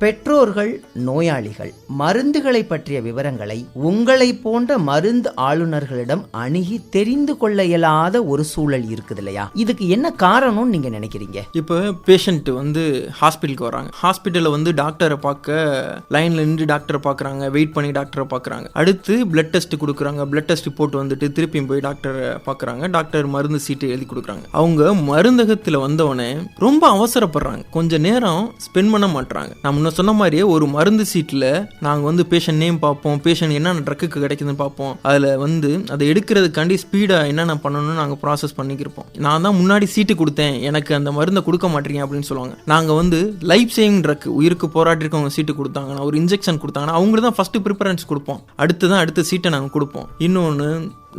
பெற்றோர்கள், நோயாளிகள் மருந்துகளை பற்றிய விவரங்களை உங்களை போன்ற மருந்து ஆளுநர்களிடம் அணுகி தெரிந்து கொள்ள இயலாத ஒரு சூழல் இருக்குது இல்லையா? இதுக்கு என்ன காரணம்னு நீங்க நினைக்கிறீங்க? இப்போ பேஷண்ட் ஹாஸ்பிட்டலுக்கு வராங்க. ஹாஸ்பிட்டலில் டாக்டரை பார்க்க லைன்ல நின்று டாக்டரை பார்க்குறாங்க, வெயிட் பண்ணி டாக்டரை பார்க்குறாங்க. அடுத்து பிளட் டெஸ்ட் கொடுக்குறாங்க. பிளட் டெஸ்ட் போட்டு திருப்பியும் போய் டாக்டரை பார்க்குறாங்க. டாக்டர் மருந்து சீட்டு எழுதி கொடுக்குறாங்க. அவங்க மருந்தகத்தில் வந்தவொடனே ரொம்ப அவசரப்படுறாங்க. கொஞ்சம் நேரம் ஸ்பெண்ட் பண்ண மாட்டாங்க. நான் முன்ன சொன்ன மாதிரியே ஒரு மருந்து சீட்டில் நாங்கள் பேஷண்ட் நேம் பார்ப்போம், பேஷண்ட் என்னென்ன ட்ரக்குக்கு கிடைக்குதுன்னு பார்ப்போம். அதில் அதை எடுக்கிறதுக்காண்டி ஸ்பீடாக என்னென்ன பண்ணணும்னு நாங்கள் ப்ராசஸ் பண்ணிக்கிருப்போம். நான் தான் முன்னாடி சீட்டு கொடுத்தேன், எனக்கு அந்த மருந்தை கொடுக்க மாட்டீங்க அப்படின்னு சொல்லுவாங்க. நாங்கள் லைஃப் சேவிங் ட்ரக், உயிருக்கு போராட்டிருக்கவங்க சீட்டு கொடுத்தாங்கன்னா, ஒரு இன்ஜெக்ஷன் கொடுத்தாங்கன்னா அவங்களுக்கு தான் ஃபர்ஸ்ட் ப்ரிஃபரன்ஸ் கொடுப்போம். அடுத்த சீட்டை நாங்கள் கொடுப்போம். இன்னொன்று,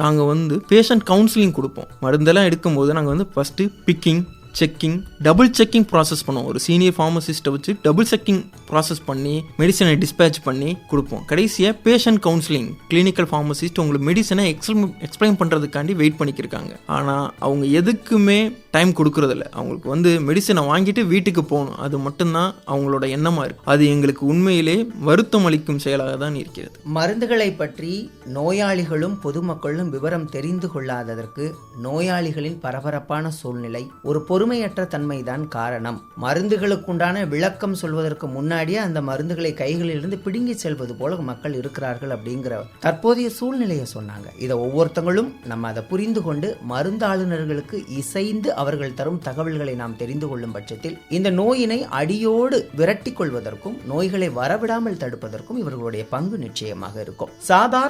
நாங்கள் பேஷண்ட் கவுன்சிலிங் கொடுப்போம். மருந்தெல்லாம் எடுக்கும்போது நாங்கள் first picking, checking, double checking process பண்ணுவோம். ஒரு சீனியர் ஃபார்மசிஸ்ட்டை வச்சு டபுள் செக்கிங் ப்ராசஸ் பண்ணி மெடிசனை டிஸ்பேச் பண்ணி கொடுப்போம். கடைசியாக பேஷண்ட் கவுன்சிலிங், கிளினிக்கல் ஃபார்மசிஸ்ட் உங்களுக்கு மெடிசனை எக்ஸ்பிளைன் பண்ணுறதுக்காண்டி வெயிட் பண்ணிக்கிருக்காங்க. ஆனால் அவங்க எதுக்குமே டைம் கொடுக்கறதில்ல. அவங்களுக்கு மெடிசனை வாங்கிட்டு வீட்டுக்கு போகணும், அது மட்டும்தான் அவங்களோட எண்ணமாக இருக்குது. அது எங்களுக்கு உண்மையிலே வருத்தம் அளிக்கும் செயலாக தான் இருக்கிறது. மருந்துகளை பற்றி நோயாளிகளும் பொதுமக்களும் விவரம் தெரிந்து கொள்ளாததற்கு நோயாளிகளின் பரபரப்பான சூழ்நிலை, ஒரு பொறுமையற்ற தன்மைதான் காரணம். மருந்துகளுக்குண்டான விளக்கம் சொல்வதற்கு முன்னாடியே அந்த மருந்துகளை கைகளிலிருந்து பிடுங்கி செல்வது போல மக்கள் இருக்கிறார்கள் அப்படிங்கிற தற்போதைய சூழ்நிலையை சொன்னாங்க. இதை ஒவ்வொருத்தங்களும் நம்ம அதை புரிந்து கொண்டு மருந்தாளுநர்களுக்கு இசைந்து அவர்கள் தரும் தகவல்களை நாம் தெரிந்து கொள்ளும் பட்சத்தில் இந்த நோயினை அடியோடு விரட்டி கொள்வதற்கும் நோய்களை வரவிடாமல் தடுப்பதற்கும் இவர்களுடைய பங்கு நிச்சயமாக இருக்கும். சாதாரண